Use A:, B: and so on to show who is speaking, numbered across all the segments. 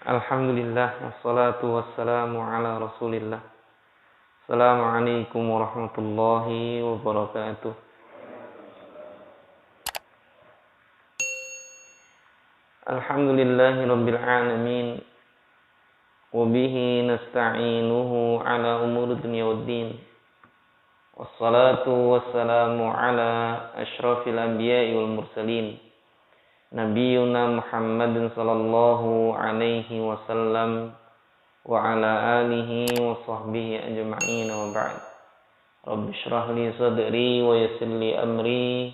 A: Alhamdulillah wassalatu wassalamu ala Rasulillah. Assalamualaikum warahmatullahi wabarakatuh. Alhamdulillahi rabbil alamin. Wa bihi nasta'inuhu ala umuri dunya waddin. Wassalatu wassalamu ala asyrafil anbiya'i wal mursalin. Nabiyuna Muhammadin sallallahu alaihi wasallam wa ala alihi wa sahbihi ajma'in wa ba'd. Rabbi shrah li sadri wa yassir li amri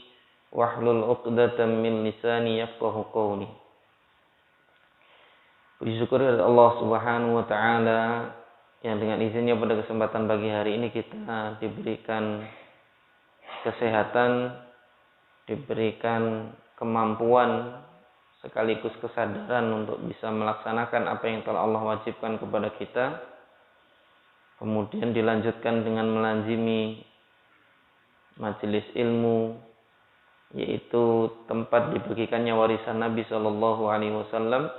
A: wahlul 'uqdatam min lisani yafqahu qawli. Puji syukur kepada Allah Subhanahu wa taala yang dengan izinnya pada kesempatan pagi hari ini kita diberikan kesehatan, diberikan kemampuan sekaligus kesadaran untuk bisa melaksanakan apa yang telah Allah wajibkan kepada kita. Kemudian dilanjutkan dengan melazimi majelis ilmu, yaitu tempat dibagikannya warisan Nabi Shallallahu Alaihi Wasallam.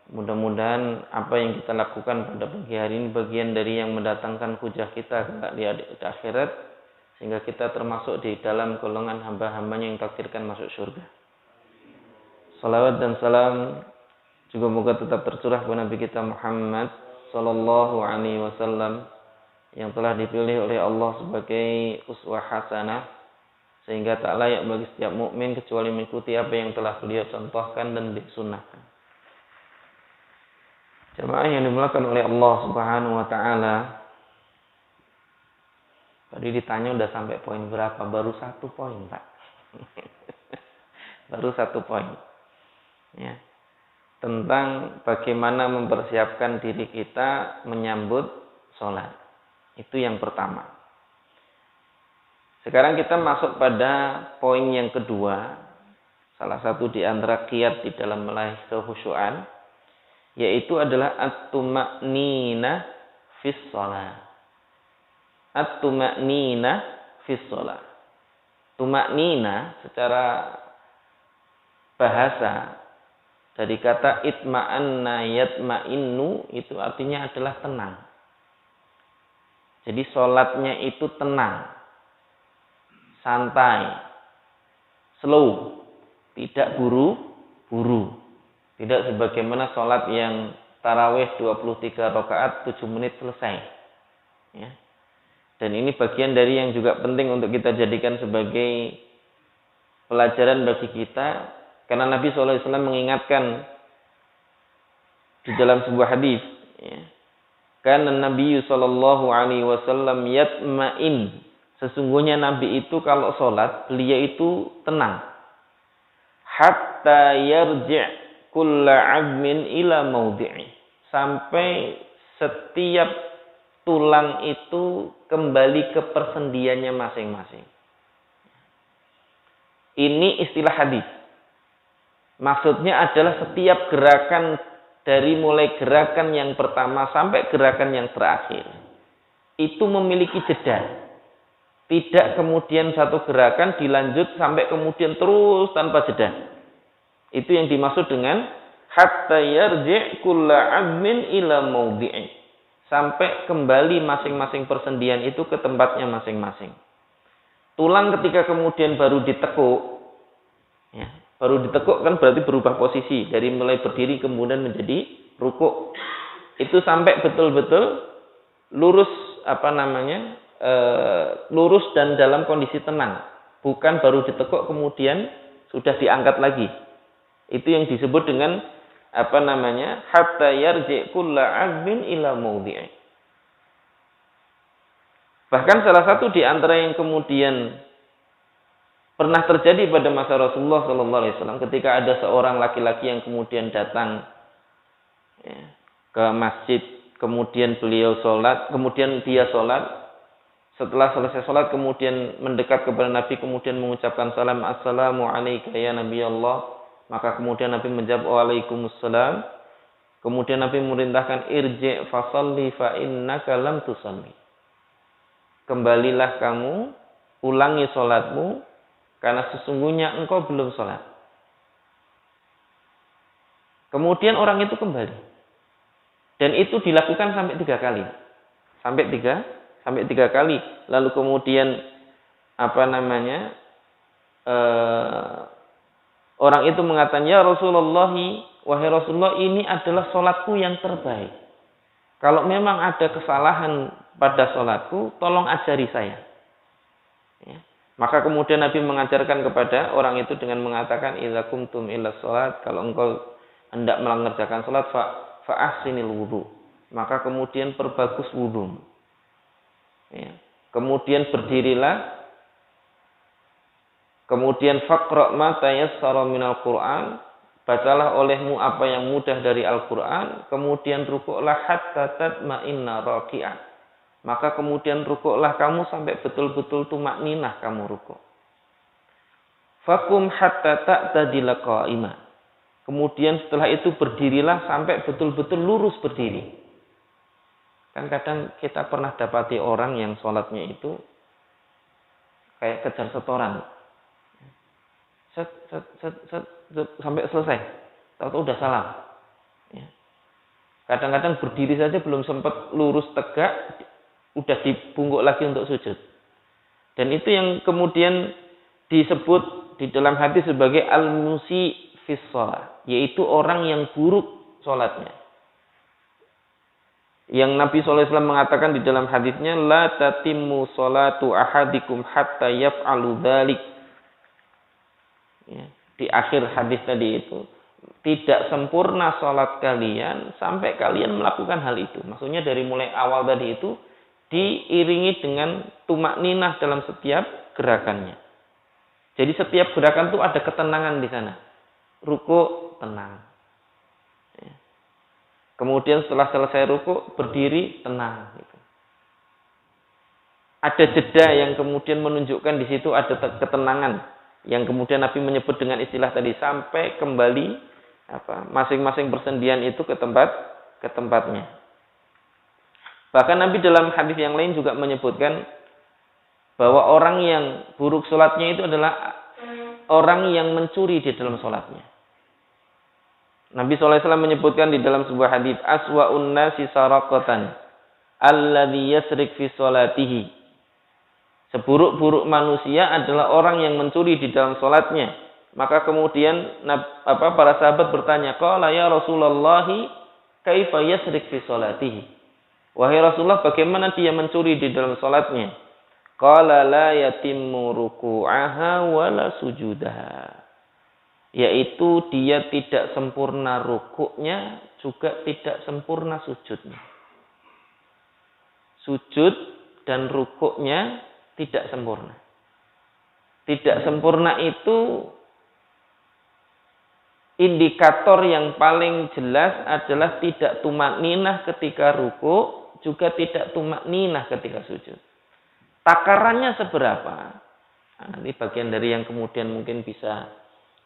A: Mudah-mudahan apa yang kita lakukan pada pagi hari ini bagian dari yang mendatangkan hujah kita di akhirat, sehingga kita termasuk di dalam golongan hamba-hambanya yang takdirkan masuk surga. Salawat dan salam juga moga tetap tercurah kepada Nabi kita Muhammad Sallallahu Alaihi Wasallam yang telah dipilih oleh Allah sebagai uswah hasanah, sehingga tak layak bagi setiap mukmin kecuali mengikuti apa yang telah beliau contohkan dan disunnahkan. Jemaah yang dimulakan oleh Allah Subhanahu Wa Taala, tadi ditanya udah sampai poin berapa? Baru 1 poin, Pak. Baru 1 poin. Ya, tentang bagaimana mempersiapkan diri kita menyambut sholat. Itu yang pertama. Sekarang kita masuk pada poin yang kedua, salah satu di antara kiat di dalam meraih kekhusyuan, yaitu adalah at-tuma'nina fis sholat. At-tuma'nina fis sholat. Tuma'nina secara bahasa dari kata itma'anna yatma'innu, itu artinya adalah tenang. Jadi sholatnya itu tenang, santai, slow, tidak buru-buru. Tidak sebagaimana sholat yang tarawih 23 rakaat 7 menit selesai. Ya. Dan ini bagian dari yang juga penting untuk kita jadikan sebagai pelajaran bagi kita. Karena Nabi SAW mengingatkan di dalam sebuah hadis, ya, karena Nabi SAW yatma'in, sesungguhnya Nabi itu kalau sholat beliau itu tenang, hatta yarji' kulla 'azmin ila maudhi'i, sampai setiap tulang itu kembali ke persendiannya masing-masing. Ini istilah hadis. Maksudnya adalah setiap gerakan dari mulai gerakan yang pertama sampai gerakan yang terakhir itu memiliki jeda. Tidak kemudian satu gerakan dilanjut sampai kemudian terus tanpa jeda. Itu yang dimaksud dengan hatta yarji' kulla 'azmin ila maudhi'i. Sampai kembali masing-masing persendian itu ke tempatnya masing-masing. Tulang ketika kemudian baru ditekuk, ya, baru ditekuk kan berarti berubah posisi dari mulai berdiri kemudian menjadi rukuk. Itu sampai betul-betul lurus lurus dan dalam kondisi tenang. Bukan baru ditekuk kemudian sudah diangkat lagi. Itu yang disebut dengan hatta yarji' kulla 'azmin ila maudhi'i. Bahkan salah satu di antara yang kemudian pernah terjadi pada masa Rasulullah SAW ketika ada seorang laki-laki yang kemudian datang, ya, ke masjid, kemudian beliau sholat, kemudian dia sholat. Setelah selesai sholat kemudian mendekat kepada Nabi, kemudian mengucapkan salam, assalamu alayka ya Nabi Allah. Maka kemudian Nabi menjawab, waalaikumsalam. Kemudian Nabi memerintahkan, irji' fasalli fa innaka lam tusalli. Kembalilah kamu, ulangi sholatmu, karena sesungguhnya engkau belum sholat. Kemudian orang itu kembali. Dan itu dilakukan sampai 3 kali. Sampai tiga kali. Lalu kemudian orang itu mengatakan, ya Rasulullah, wahai Rasulullah, ini adalah sholatku yang terbaik. Kalau memang ada kesalahan pada sholatku, tolong ajari saya. Ya. Maka kemudian Nabi mengajarkan kepada orang itu dengan mengatakan, idza qumtum ila sholat, kalau engkau hendak mengerjakan sholat, fa ahsinil wudu. Maka kemudian perbagus wudu. Ya. Kemudian berdirilah. Kemudian faqra ma tayassara minal Qur'an, bacalah olehmu apa yang mudah dari Al-Qur'an, kemudian rukuklah hatta tatma'inna raki'an. Maka kemudian rukuklah kamu sampai betul-betul tumakninah kamu rukuk. Fakum hatta ta'tadila qa'imah. Kemudian setelah itu berdirilah sampai betul-betul lurus berdiri. Kan kadang kita pernah dapati orang yang sholatnya itu kayak kejar setoran. Sampai selesai. Tahu udah salam. Ya. Kadang-kadang berdiri saja belum sempat lurus tegak, udah dibungkuk lagi untuk sujud. Dan itu yang kemudian disebut di dalam hadis sebagai al-musi fis shalah, yaitu orang yang buruk sholatnya. Yang Nabi SAW mengatakan di dalam hadisnya, la tatimmu sholatu ahadikum hatta yaf'alu dzalik. Ya, di akhir hadis tadi itu, tidak sempurna sholat kalian sampai kalian melakukan hal itu. Maksudnya dari mulai awal tadi itu diiringi dengan tumakninah dalam setiap gerakannya. Jadi setiap gerakan itu ada ketenangan di sana. Ruku tenang. Ya. Kemudian setelah selesai ruku berdiri tenang. Gitu. Ada jeda yang kemudian menunjukkan di situ ada ketenangan. Yang kemudian Nabi menyebut dengan istilah tadi sampai kembali masing-masing persendian itu ke tempatnya. Bahkan Nabi dalam hadis yang lain juga menyebutkan bahwa orang yang buruk sholatnya itu adalah orang yang mencuri di dalam sholatnya. Nabi SAW menyebutkan di dalam sebuah hadis, aswa'un nasi saraqatan alladhi yasrik fi sholatihi. Seburuk-buruk manusia adalah orang yang mencuri di dalam sholatnya. Maka kemudian para sahabat bertanya, qala ya Rasulullah, kaifa yasrik fi sholatihi? Wahai Rasulullah, bagaimana dia mencuri di dalam sholatnya? Qala la yatimmu ruku'aha wala sujudaha. Yaitu dia tidak sempurna rukuknya, juga tidak sempurna sujudnya. Sujud dan rukuknya tidak sempurna. Tidak sempurna itu indikator yang paling jelas adalah tidak tumakninah ketika ruku, juga tidak tumakninah ketika sujud. Takarannya seberapa? Nah, nanti bagian dari yang kemudian mungkin bisa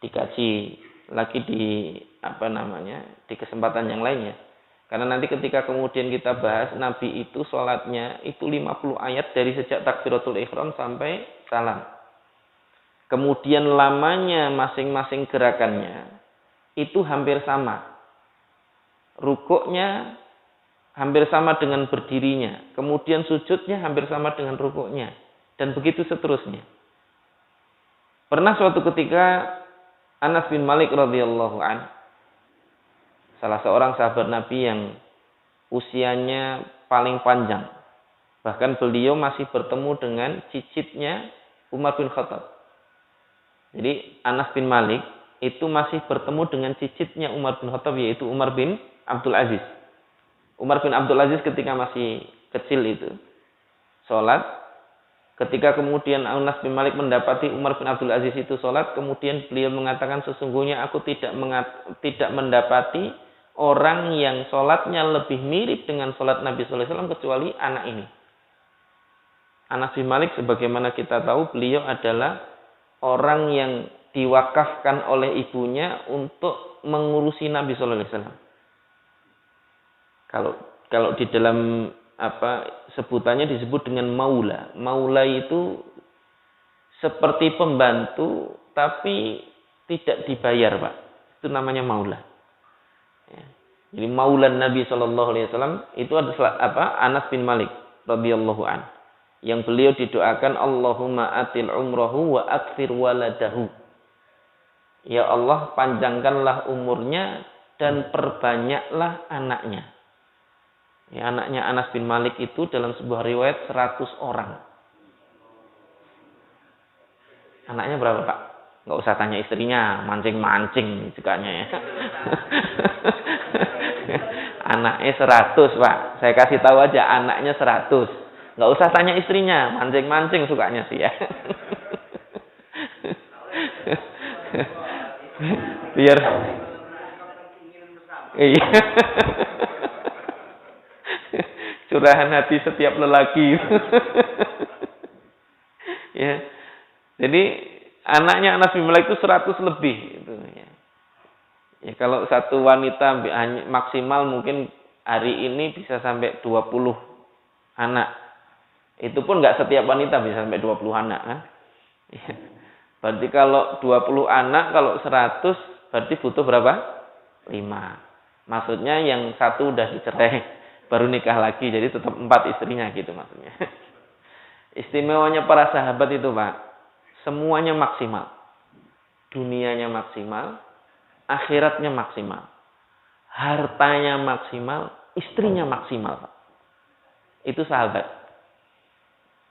A: dikaji lagi di di kesempatan yang lainnya. Karena nanti ketika kemudian kita bahas, Nabi itu sholatnya itu 50 ayat dari sejak takbiratul ihram sampai salam. Kemudian lamanya masing-masing gerakannya itu hampir sama. Rukuknya hampir sama dengan berdirinya. Kemudian sujudnya hampir sama dengan rukuknya. Dan begitu seterusnya. Pernah suatu ketika Anas bin Malik radhiyallahu anhu, salah seorang sahabat Nabi yang usianya paling panjang. Bahkan beliau masih bertemu dengan cicitnya Umar bin Khattab. Jadi Anas bin Malik itu masih bertemu dengan cicitnya Umar bin Khattab, yaitu Umar bin Abdul Aziz. Umar bin Abdul Aziz ketika masih kecil itu sholat. Ketika kemudian Anas bin Malik mendapati Umar bin Abdul Aziz itu sholat, kemudian beliau mengatakan, sesungguhnya aku tidak mendapati orang yang sholatnya lebih mirip dengan sholat Nabi SAW kecuali anak ini. Anas bin Malik sebagaimana kita tahu, beliau adalah orang yang diwakafkan oleh ibunya untuk mengurusi Nabi SAW. Kalau di dalam sebutannya disebut dengan maula. Maula itu seperti pembantu tapi tidak dibayar, Pak. Itu namanya maula. Ya. Jadi maulan Nabi Shallallahu Alaihi Wasallam itu adalah Anas bin Malik radhiyallahu an, yang beliau didoakan Allahumma atil umrahu wa akthir waladahu. Ya Allah, panjangkanlah umurnya dan perbanyaklah anaknya. Ya, anaknya Anas bin Malik itu dalam sebuah riwayat 100 orang. Anaknya berapa, Pak? Nggak usah tanya istrinya, mancing-mancing sukanya ya. Anaknya 100, Pak. Saya kasih tahu aja, anaknya 100. Nggak usah tanya istrinya, mancing-mancing sukanya sih ya. Biar iya. Curahan hati setiap lelaki. Ya. Jadi anaknya Anas bin Malik itu 100 lebih gitu ya. Ya, kalau satu wanita maksimal mungkin hari ini bisa sampai 20 anak. Itu pun nggak setiap wanita bisa sampai 20 anak kan. Ya. Berarti kalau 20 anak, kalau 100 berarti butuh berapa? 5. Maksudnya yang satu udah dicerai, baru nikah lagi, jadi tetap 4 istrinya gitu maksudnya. Istimewanya para sahabat itu, Pak, semuanya maksimal. Dunianya maksimal, akhiratnya maksimal. Hartanya maksimal, istrinya maksimal, Pak. Itu sahabat.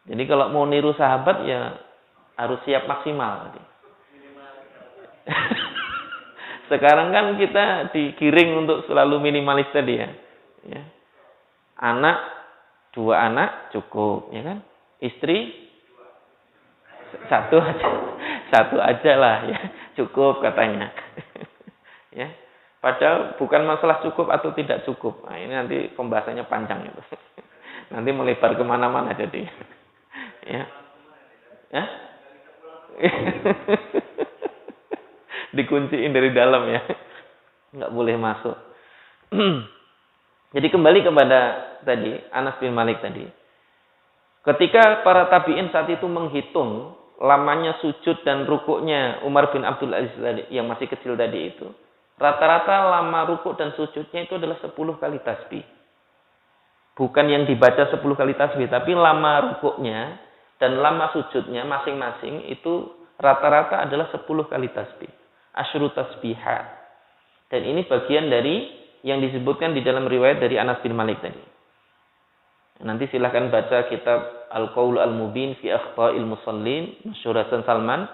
A: Jadi kalau mau niru sahabat ya harus siap maksimal. Sekarang kan kita digiring untuk selalu minimalis tadi ya. Ya. Anak, 2 anak cukup, ya kan? Istri 1 aja. 1 aja lah ya, cukup katanya. Ya. Padahal bukan masalah cukup atau tidak cukup. Nah, ini nanti pembahasannya panjang itu. Nanti melebar kemana-mana jadi. Ya. Ya. Dikunciin dari dalam ya, nggak boleh masuk. Jadi kembali kepada tadi Anas bin Malik tadi, ketika para tabiin saat itu menghitung lamanya sujud dan rukuknya Umar bin Abdul Aziz tadi, yang masih kecil tadi itu, rata-rata lama rukuk dan sujudnya itu adalah 10 kali tasbih. Bukan yang dibaca 10 kali tasbih, tapi lama rukuknya dan lama sujudnya masing-masing itu rata-rata adalah 10 kali tasbih. Asyru tasbihat. Dan ini bagian dari yang disebutkan di dalam riwayat dari Anas bin Malik tadi. Nanti silahkan baca kitab Al-Qaul Al-Mubin fi Akhta'il Musallin, Masyhur Hasan Salman.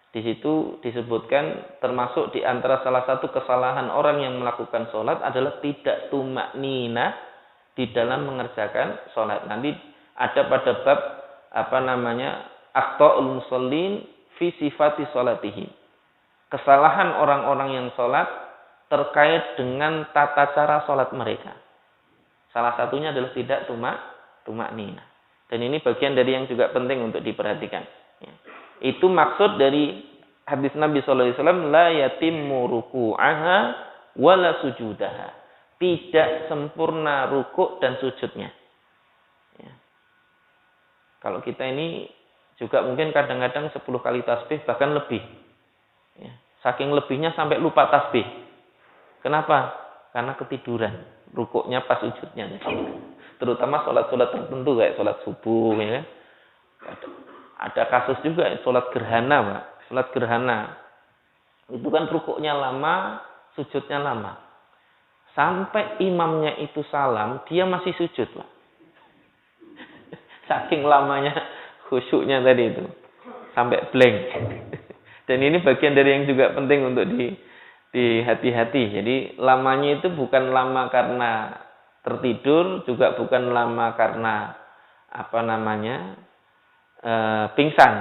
A: Di situ disebutkan termasuk di antara salah satu kesalahan orang yang melakukan sholat adalah tidak tumaknina di dalam mengerjakan sholat. Nanti ada pada bab Akhta'ul Musallin fi sifati sholatihim. Kesalahan orang-orang yang sholat terkait dengan tata cara sholat mereka. Salah satunya adalah tidak tumaknina. Dan ini bagian dari yang juga penting untuk diperhatikan. Ya. Itu maksud dari hadis Nabi SAW, la yatimmu ruku'aha wala sujudaha. Tidak sempurna rukuk dan sujudnya. Ya. Kalau kita ini juga mungkin kadang-kadang 10 kali tasbih, bahkan lebih. Ya. Saking lebihnya sampai lupa tasbih. Kenapa? Karena ketiduran. Rukuknya pas sujudnya. Terutama sholat-sholat tertentu kayak sholat subuh. Ya. Ada kasus juga sholat gerhana, Pak. Sholat gerhana. Itu kan rukuknya lama, sujudnya lama. Sampai imamnya itu salam, dia masih sujud, Pak. Saking lamanya khusyuknya tadi itu. Sampai blank. Dan ini bagian dari yang juga penting untuk dihati-hati. Jadi lamanya itu bukan lama karena tertidur, juga bukan lama karena pingsan.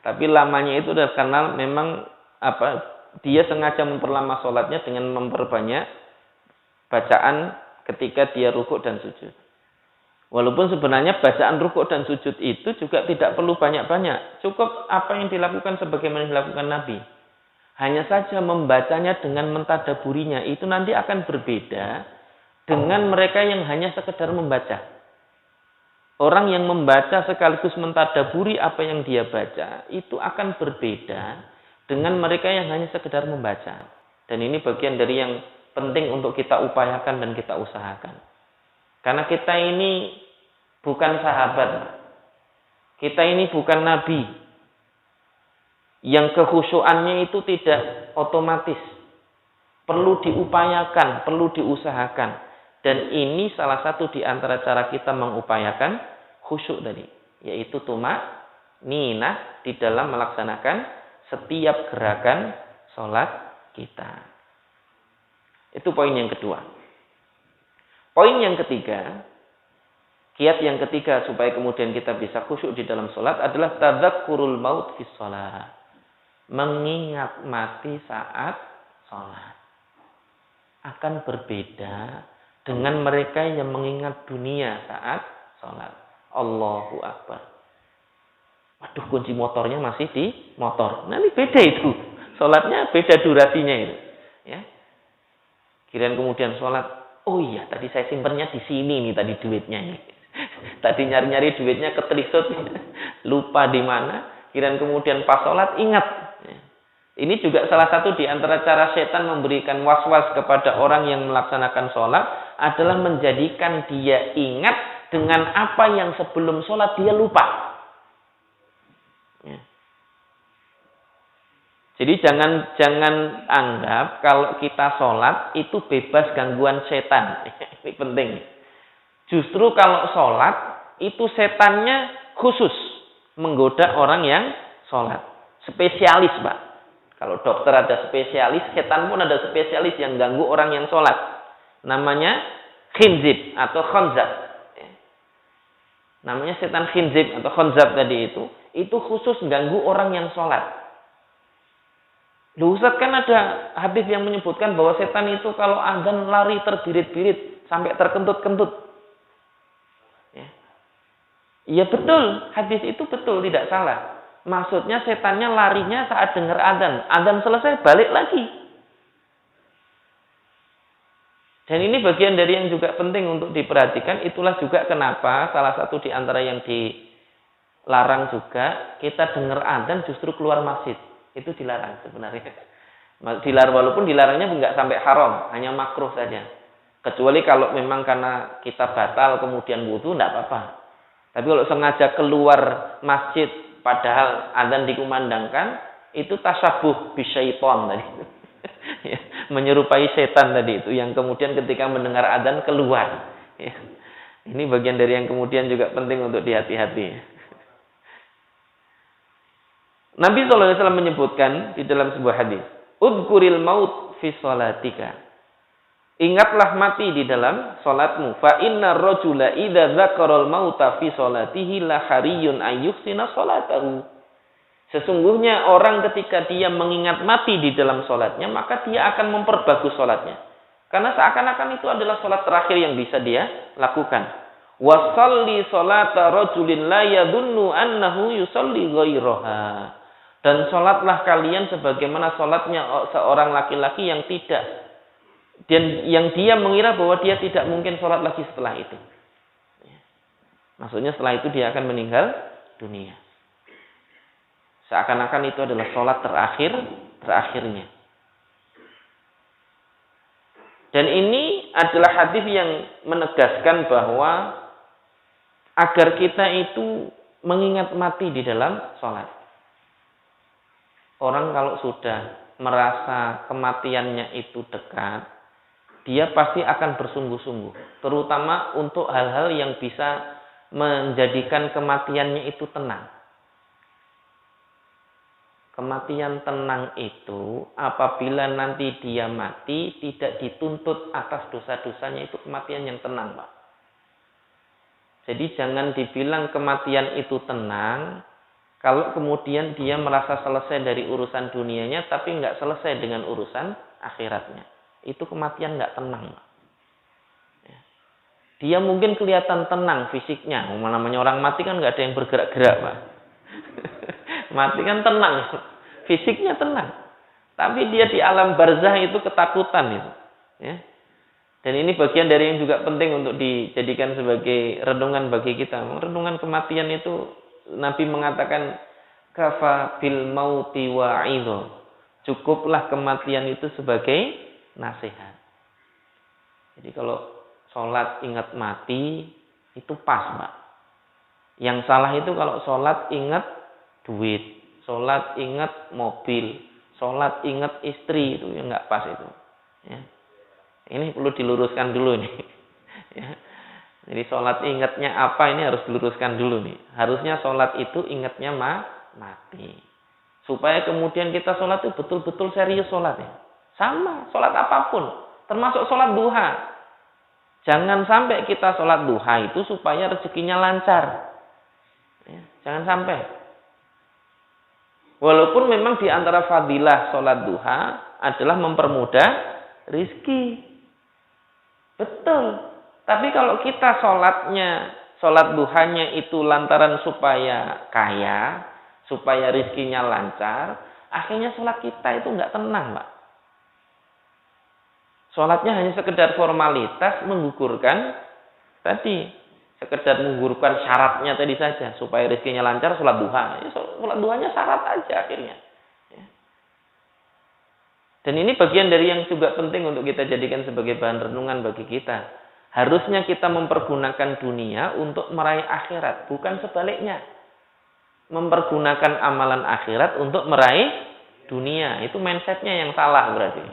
A: Tapi lamanya itu adalah karena memang dia sengaja memperlama sholatnya dengan memperbanyak bacaan ketika dia rukuk dan sujud. Walaupun sebenarnya bacaan rukuk dan sujud itu juga tidak perlu banyak-banyak. Cukup apa yang dilakukan sebagaimana dilakukan Nabi. Hanya saja membacanya dengan mentadaburinya itu nanti akan berbeda dengan mereka yang hanya sekedar membaca. Orang yang membaca sekaligus mentadaburi apa yang dia baca itu akan berbeda dengan mereka yang hanya sekedar membaca. Dan ini bagian dari yang penting untuk kita upayakan dan kita usahakan. Karena kita ini bukan sahabat. Kita ini bukan nabi. Yang kekhusyuannya itu tidak otomatis. Perlu diupayakan, perlu diusahakan. Dan ini salah satu di antara cara kita mengupayakan khusyuk tadi. Yaitu tumaninah di dalam melaksanakan setiap gerakan sholat kita. Itu poin yang kedua. Poin yang ketiga, kiat yang ketiga supaya kemudian kita bisa khusyuk di dalam sholat adalah tadzakkurul maut fi sholat. Mengingat mati saat sholat. Akan berbeda dengan mereka yang mengingat dunia saat sholat. Allahu Akbar. Waduh, kunci motornya masih di motor. Nah, ini beda itu. Sholatnya beda durasinya itu. Ya. Kirain kemudian sholat. Oh iya, tadi saya simpennya di sini nih tadi duitnya. Tadi nyari-nyari duitnya ketelisut. Lupa di mana. Kirain kemudian pas sholat ingat. Ini juga salah satu di antara cara setan memberikan was-was kepada orang yang melaksanakan sholat adalah menjadikan dia ingat dengan apa yang sebelum sholat dia lupa. Ya. Jadi jangan anggap kalau kita sholat itu bebas gangguan setan. Ini penting. Justru kalau sholat itu setannya khusus menggoda orang yang sholat. Spesialis, Pak. Kalau dokter ada spesialis, setan pun ada spesialis yang ganggu orang yang sholat. Namanya khinzib atau khonzab. Namanya setan khinzib atau khonzab tadi itu khusus ganggu orang yang sholat. Loh, Ustaz, kan ada hadis yang menyebutkan bahwa setan itu kalau azan lari terbirit-birit sampai terkentut-kentut. Ya betul, hadis itu betul, tidak salah. Maksudnya setannya larinya saat dengar azan. Azan selesai balik lagi. Dan ini bagian dari yang juga penting untuk diperhatikan. Itulah juga kenapa salah satu di antara yang dilarang juga kita dengar azan justru keluar masjid. Itu dilarang sebenarnya. Dilarang, walaupun dilarangnya enggak sampai haram, hanya makruh saja. Kecuali kalau memang karena kita batal kemudian wudu, enggak apa-apa. Tapi kalau sengaja keluar masjid padahal azan dikumandangkan, itu tasabuh bisyaiton tadi. Menyerupai setan tadi itu, yang kemudian ketika mendengar azan keluar. Ini bagian dari yang kemudian juga penting untuk dihati-hati. Nabi SAW menyebutkan di dalam sebuah hadis, Udhkuril maut fi sholatika. Ingatlah mati di dalam salatmu. Fa inna rajula idza dzakaral mauta fi sholatihi la hariyun ayyuhsina sholatahu. Sesungguhnya orang ketika dia mengingat mati di dalam salatnya, maka dia akan memperbagus salatnya. Karena seakan-akan itu adalah salat terakhir yang bisa dia lakukan. Wa shalli sholata rajulin la yadhunnu annahu yusalli ghairaha. Dan salatlah kalian sebagaimana salatnya seorang laki-laki yang tidak, dan yang dia mengira bahwa dia tidak mungkin sholat lagi setelah itu. Maksudnya setelah itu dia akan meninggal dunia. Seakan-akan itu adalah sholat terakhirnya. Dan ini adalah hadis yang menegaskan bahwa agar kita itu mengingat mati di dalam sholat. Orang kalau sudah merasa kematiannya itu dekat, dia pasti akan bersungguh-sungguh. Terutama untuk hal-hal yang bisa menjadikan kematiannya itu tenang. Kematian tenang itu apabila nanti dia mati tidak dituntut atas dosa-dosanya, itu kematian yang tenang, Pak. Jadi jangan dibilang kematian itu tenang kalau kemudian dia merasa selesai dari urusan dunianya tapi nggak selesai dengan urusan akhiratnya. Itu kematian nggak tenang. Dia mungkin kelihatan tenang fisiknya. Namanya orang mati kan nggak ada yang bergerak-gerak, Pak. Mati kan tenang. Fisiknya tenang. Tapi dia di alam barzah itu ketakutan itu. Ya. Dan ini bagian dari yang juga penting untuk dijadikan sebagai renungan bagi kita. Renungan kematian itu Nabi mengatakan kafa bil mauti wa'idho. Cukuplah kematian itu sebagai nasihat. Jadi kalau sholat ingat mati, itu pas, Pak. Yang salah itu kalau sholat ingat duit, sholat ingat mobil, sholat ingat istri, itu yang nggak pas itu. Ya. Ini perlu diluruskan dulu nih. Ya. Jadi sholat ingatnya apa ini harus diluruskan dulu nih. Harusnya sholat itu ingatnya mati. Supaya kemudian kita sholat itu betul-betul serius sholatnya. Sama, sholat apapun. Termasuk sholat duha. Jangan sampai kita sholat duha itu supaya rezekinya lancar. Ya, jangan sampai. Walaupun memang di antara fadilah sholat duha adalah mempermudah rizki. Betul. Tapi kalau kita sholat duhanya itu lantaran supaya kaya, supaya rizkinya lancar, akhirnya sholat kita itu nggak tenang, Pak. Sholatnya hanya sekedar formalitas, menggugurkan tadi, sekedar menggugurkan syaratnya tadi saja, supaya rizkinya lancar, sholat duha. Ya, sholat duhanya syarat aja akhirnya. Ya. Dan ini bagian dari yang juga penting untuk kita jadikan sebagai bahan renungan bagi kita. Harusnya kita mempergunakan dunia untuk meraih akhirat, bukan sebaliknya. Mempergunakan amalan akhirat untuk meraih dunia. Itu mindsetnya yang salah berarti.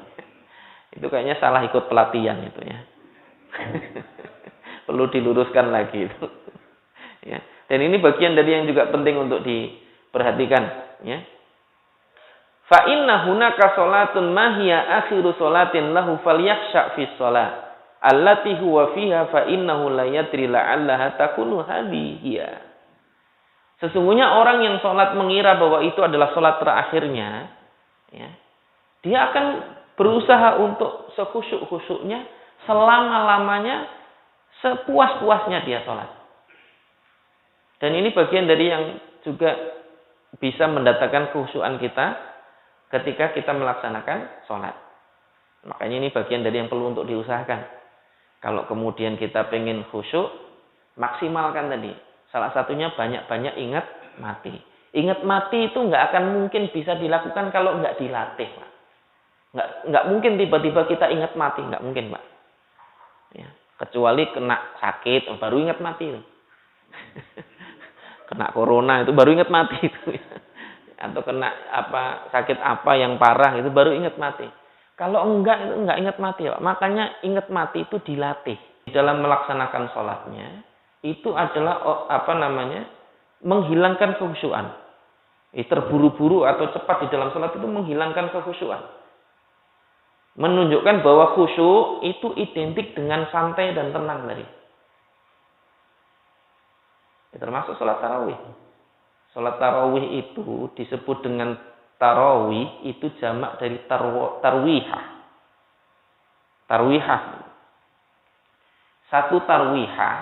A: Itu kayaknya salah ikut pelatihan itu ya. Perlu diluruskan lagi itu. Ya. Dan ini bagian dari yang juga penting untuk diperhatikan. Ya. Fa inna hunaka sholatun mahiya akhiru sholatin lahu falyakhsha fi sholat. Allati huwa fiha fa innahu la yadri la'allaha takunu hadhihi. Sesungguhnya orang yang sholat mengira bahwa itu adalah sholat terakhirnya, ya, dia akan berusaha untuk sekhusyuk-khusyuknya, selama-lamanya, sepuas-puasnya dia sholat. Dan ini bagian dari yang juga bisa mendatangkan kekhusyukan kita ketika kita melaksanakan sholat. Makanya ini bagian dari yang perlu untuk diusahakan. Kalau kemudian kita pengen khusyuk, maksimalkan tadi. Salah satunya banyak-banyak ingat mati. Ingat mati itu nggak akan mungkin bisa dilakukan kalau nggak dilatih, Pak. Nggak mungkin tiba-tiba kita ingat mati, nggak mungkin, Pak. Ya, kecuali kena sakit, baru ingat mati. Kena corona itu baru ingat mati itu. Atau kena sakit apa yang parah itu baru ingat mati. Kalau enggak, itu enggak ingat mati, Pak. Makanya ingat mati itu dilatih. Dalam melaksanakan sholatnya, itu adalah menghilangkan kekhusyuan. Terburu-buru atau cepat di dalam sholat itu menghilangkan kekhusyuan. Menunjukkan bahwa khusyuk itu identik dengan santai dan tenang tadi. Termasuk sholat tarawih. Sholat tarawih itu disebut dengan tarawih, itu jamak dari tarwihah. Tarwihah. Satu tarwihah,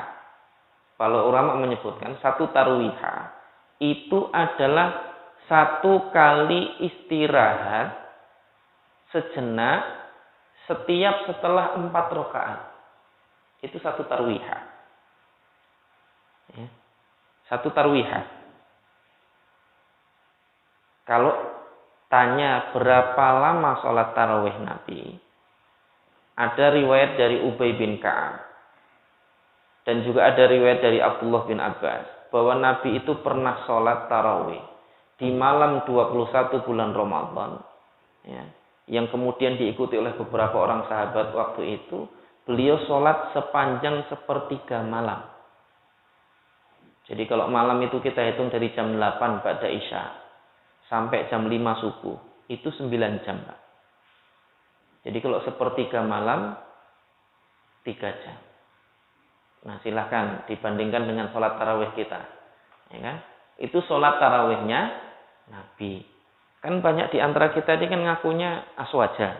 A: kalau ulama menyebutkan, satu tarwihah itu adalah satu kali istirahat sejenak setiap setelah 4 rakaat. Itu satu tarwihah. Ya. Satu tarwihah. Kalau tanya berapa lama sholat tarawih Nabi, ada riwayat dari Ubay bin Ka'ab dan juga ada riwayat dari Abdullah bin Abbas bahwa Nabi itu pernah sholat tarawih di malam 21 bulan Ramadan, ya, yang kemudian diikuti oleh beberapa orang sahabat waktu itu. Beliau sholat sepanjang sepertiga malam. Jadi kalau malam itu kita hitung dari jam 8 ba'da Isya sampai jam 5 subuh, itu 9 jam, Pak. Jadi kalau sepertiga malam, 3 jam. Nah, silahkan dibandingkan dengan sholat tarawih kita. Ya kan? Itu sholat tarawihnya Nabi. Kan banyak di antara kita ini kan ngakunya aswaja.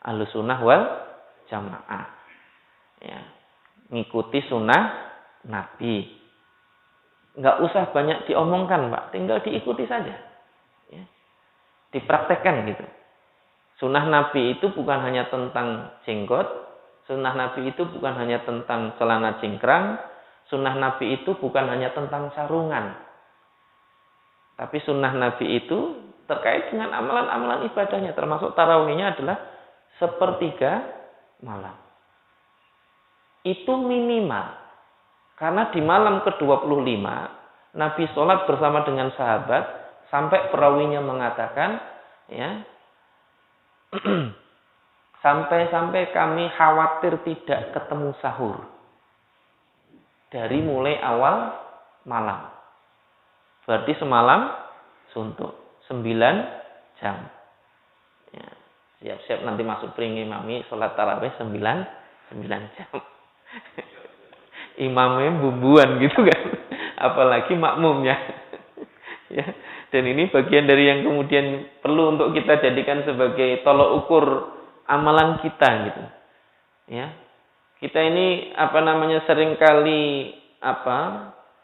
A: Ahlus sunnah wal jamaah. Ya. Ngikuti sunnah Nabi. Nggak usah banyak diomongkan, Pak. Tinggal diikuti saja. Ya. Dipraktekkan gitu. Sunnah Nabi itu bukan hanya tentang jenggot. Sunnah Nabi itu bukan hanya tentang celana cingkrang. Sunnah Nabi itu bukan hanya tentang sarungan. Tapi sunnah Nabi itu terkait dengan amalan-amalan ibadahnya. Termasuk tarawihnya adalah sepertiga malam. itu minimal. Karena di malam ke-25 Nabi sholat bersama dengan sahabat sampai perawinya mengatakan, ya, sampai kami khawatir tidak ketemu sahur dari mulai awal malam. Berarti semalam suntuk 9 jam. Ya, siap-siap nanti masuk pring imami sholat tarawih 9 jam. Imamnya bumbuan gitu kan, apalagi makmumnya. Ya, dan ini bagian dari yang kemudian perlu untuk kita jadikan sebagai tolok ukur amalan kita gitu. Ya, kita ini seringkali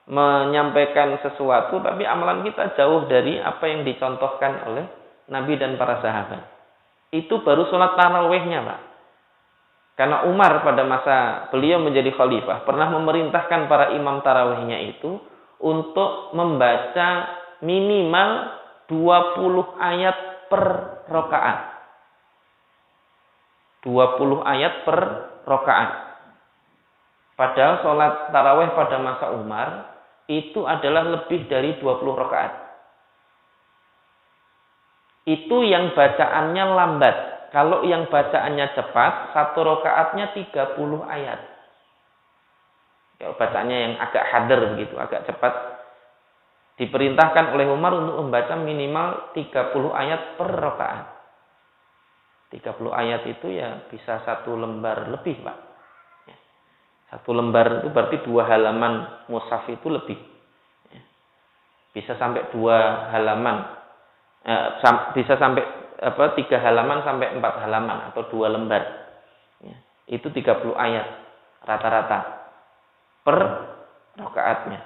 A: menyampaikan sesuatu, tapi amalan kita jauh dari apa yang dicontohkan oleh Nabi dan para sahabat. Itu baru sholat tarawihnya, Pak. Karena Umar pada masa beliau menjadi khalifah pernah memerintahkan para imam tarawihnya itu untuk membaca minimal 20 ayat per rakaat. 20 ayat per rakaat. Padahal sholat tarawih pada masa Umar itu adalah lebih dari 20 rakaat. Itu yang bacaannya lambat. Kalau yang bacaannya cepat, satu rakaatnya 30 ayat. Kalau bacaannya yang agak hadir begitu, agak cepat, diperintahkan oleh Umar untuk membaca minimal 30 ayat per rakaat. 30 ayat itu ya bisa 1 lembar lebih, Pak. 1 lembar itu berarti 2 halaman mushaf itu lebih. Bisa sampai 2 halaman. Bisa sampai 3 halaman sampai 4 halaman atau 2 lembar. Ya, itu 30 ayat rata-rata per rakaatnya.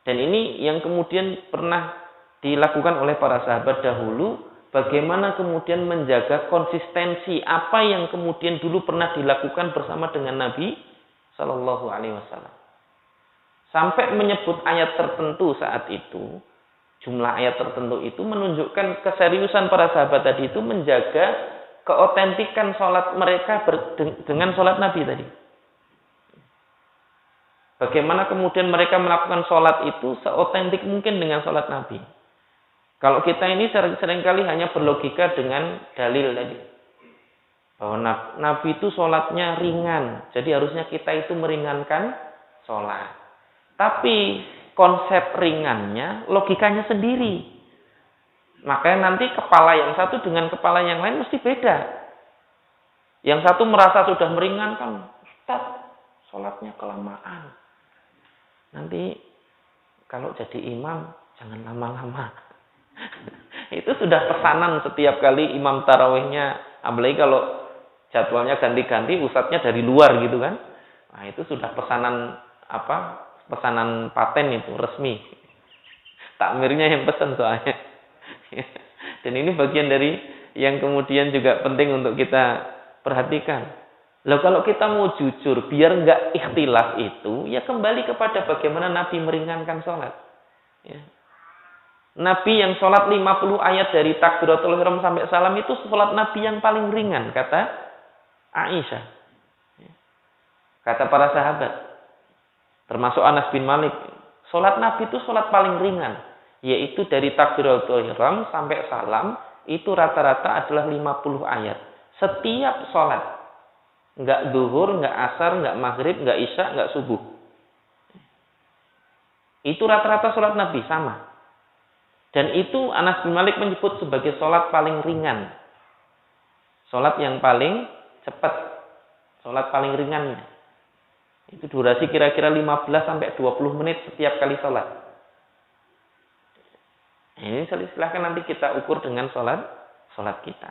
A: Dan ini yang kemudian pernah dilakukan oleh para sahabat dahulu, bagaimana kemudian menjaga konsistensi apa yang kemudian dulu pernah dilakukan bersama dengan Nabi Shallallahu Alaihi Wasallam. Sampai menyebut ayat tertentu saat itu. Jumlah ayat tertentu itu menunjukkan keseriusan para sahabat tadi itu menjaga keotentikan sholat mereka dengan sholat Nabi tadi. Bagaimana kemudian mereka melakukan sholat itu seotentik mungkin dengan sholat Nabi. Kalau kita ini seringkali hanya berlogika dengan dalil tadi. Bahwa Nabi itu sholatnya ringan. Jadi harusnya kita itu meringankan sholat. Tapi konsep ringannya, logikanya sendiri. Makanya nanti kepala yang satu dengan kepala yang lain mesti beda. Yang satu merasa sudah meringankan, Ustaz, sholatnya kelamaan. Nanti kalau jadi imam, jangan lama-lama. Itu sudah pesanan setiap kali imam tarawihnya, apalagi kalau jadwalnya ganti-ganti, ustadznya dari luar gitu kan. Nah itu sudah pesanan pesanan paten itu resmi. Takmirnya yang pesan soalnya. Dan ini bagian dari yang kemudian juga penting untuk kita perhatikan. Loh kalau kita mau jujur, biar nggak ikhtilaf itu, ya kembali kepada bagaimana Nabi meringankan sholat. Ya. Nabi yang sholat 50 ayat dari takbiratul ihram sampai salam itu sholat Nabi yang paling ringan, kata Aisyah. Ya. Kata para sahabat. Termasuk Anas bin Malik. Sholat Nabi itu sholat paling ringan. Yaitu dari takbiratul ihram sampai salam. Itu rata-rata adalah 50 ayat. Setiap sholat. Enggak zuhur, enggak asar, enggak maghrib, enggak isya, enggak subuh. Itu rata-rata sholat Nabi sama. Dan itu Anas bin Malik menyebut sebagai sholat paling ringan. Sholat yang paling cepat. Sholat paling ringannya. Itu durasi kira-kira 15 sampai 20 menit setiap kali sholat. Ini silahkan nanti kita ukur dengan sholat kita.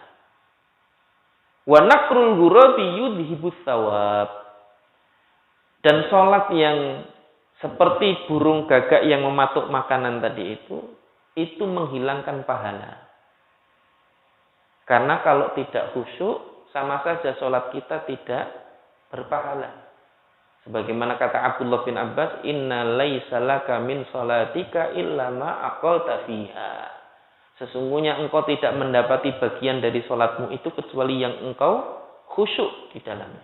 A: Wa nakrul ghurabi yudhibus thawab. Dan sholat yang seperti burung gagak yang mematuk makanan tadi itu menghilangkan pahala. Karena kalau tidak khusyuk, sama saja sholat kita tidak berpahala. Sebagaimana kata Abdullah bin Abbas, inna laisa laka min sholatika illa ma aqalta fiha. Sesungguhnya engkau tidak mendapati bagian dari sholatmu itu kecuali yang engkau khusyuk di dalamnya.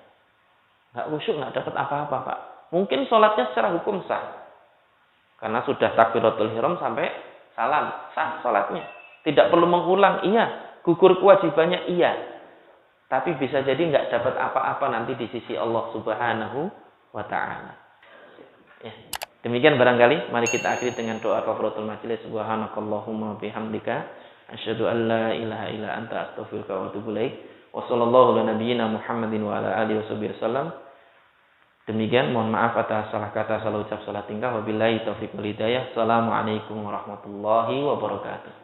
A: Nggak khusyuk, nggak dapat apa-apa, Pak. Mungkin sholatnya secara hukum sah. Karena sudah takbiratul ihram sampai salam. Sah sholatnya. Tidak perlu mengulang. Iya. Gugur kewajibannya. Iya. Tapi bisa jadi nggak dapat apa-apa nanti di sisi Allah Subhanahu wa Ta'ala. Ya. Demikian barangkali. Mari kita akhiri dengan doa kafaratul majelis. Subhanakallahumma bihamdika. Asyhadu an la ilaha illa anta astaghfiruka wa atubu ilaik. Wa sallallahu ala nabiyyina Muhammadin wa ala alihi wasallam. Demikian, mohon maaf atas salah kata, salah ucap, salah tingkah. Wabillahi taufiq wal hidayah. Assalamualaikum warahmatullahi wabarakatuh.